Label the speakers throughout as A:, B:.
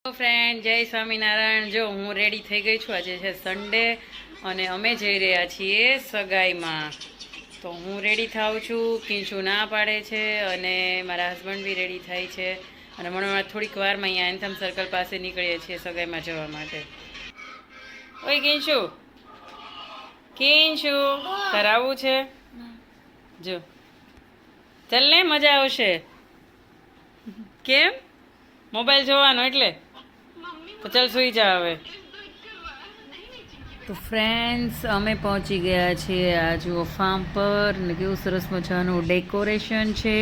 A: Friend જય સ્વામિનારાયણ. જો હું રેડી થઈ ગઈ છું. આજે છે સન્ડે અને અમે જઈ રહ્યા છીએ સગાઈમાં. તો હું રેડી થાઉં છું, કિંચુ ના પાડે છે અને મારા હસબન્ડ બી રેડી થાય છે અને મને થોડીક વારમાં અહીંયા એન્થમ સર્કલ પાસે નીકળીએ છીએ સગાઈમાં જવા માટે. ઓય કિંચુ, કિંચુ તારે આવવું છે? જો ચાલ ને, મજા આવશે. કેમ? મોબાઈલ જોવાનો એટલે? તો ચાલ સુઈ જા હવે. તો ફ્રેન્ડ્સ, અમે પહોંચી ગયા છીએ આ જુઓ ફાર્મ પર ને કેવું સરસ મજાનું ડેકોરેશન છે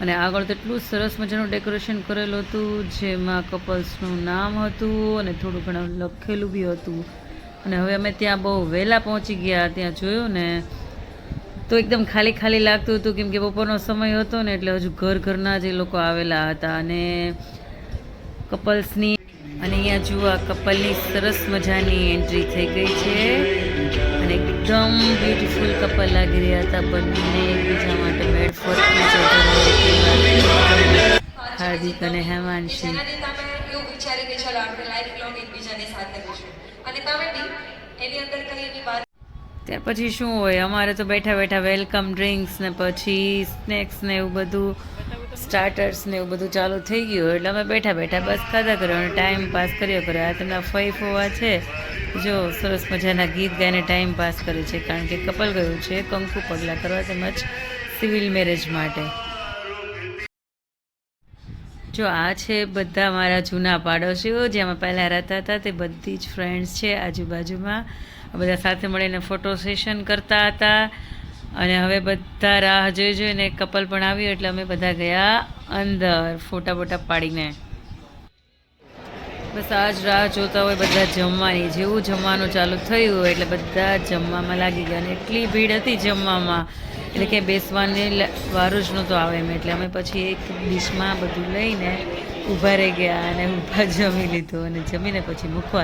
A: અને આગળ તો એટલું સરસ મજાનું ડેકોરેશન કરેલું હતું જેમાં કપલ્સનું નામ હતું અને થોડું ઘણું લખેલું બી હતું. અને હવે અમે ત્યાં બહુ વહેલા પહોંચી ગયા. ત્યાં જોયું ને તો એકદમ ખાલી ખાલી લાગતું હતું કેમ કે બપોરનો સમય હતો ને એટલે હજુ ઘરના જે લોકો આવેલા હતા અને કપલ્સની. અને અહીંયા જુઓ આ કપલની સરસ મજાની એન્ટ્રી થઈ ગઈ છે અને એકદમ બ્યુટીફુલ કપલ લાગી રહ્યા હતા બંને એકબીજા માટે મેડ ફોર હાર્દિક અને હેમાંશી. ત્યાર પછી શું હોય, અમારે તો બેઠા બેઠા વેલકમ ડ્રિંક્સ ને પછી સ્નેક્સ ને એવું બધું, સ્ટાર્ટર્સ ને એવું બધું ચાલુ થઈ ગયું એટલે અમે બેઠા બેઠા બસ ખાધા કર્યો અને ટાઈમ પાસ કર્યો. આ તેમના ફઈ ફોવા છે, જો સરસ મજાના ગીત ગાઈને ટાઈમ પાસ કરે છે કારણ કે કપલ ગયું છે કંકુ પગલાં કરવા તેમજ સિવિલ મેરેજ માટે. જો આ છે બધા મારા જૂના પાડોશીઓ જેમાં પહેલાં રહેતા હતા, તે બધી જ ફ્રેન્ડ્સ છે આજુબાજુમાં. બધા સાથે મળીને ફોટો સેશન કરતા હતા અને હવે બધા રાહ જોઈને કપલ પણ આવ્યું એટલે અમે બધા ગયા અંદર ફોટા બોટા પાડીને. બસ આ જ રાહ જોતા હોય બધા જમવાની. જેવું જમવાનું ચાલુ થયું એટલે બધા જમવામાં લાગી ગયા અને એટલી ભીડ હતી જમવામાં એટલે કે બેસવાની વારું જ નહોતો આવે એમ. એટલે અમે પછી એક ડીશમાં બધું લઈને ઊભા રહી ગયા અને ઊભા જમી લીધું અને જમીને પછી મૂકવા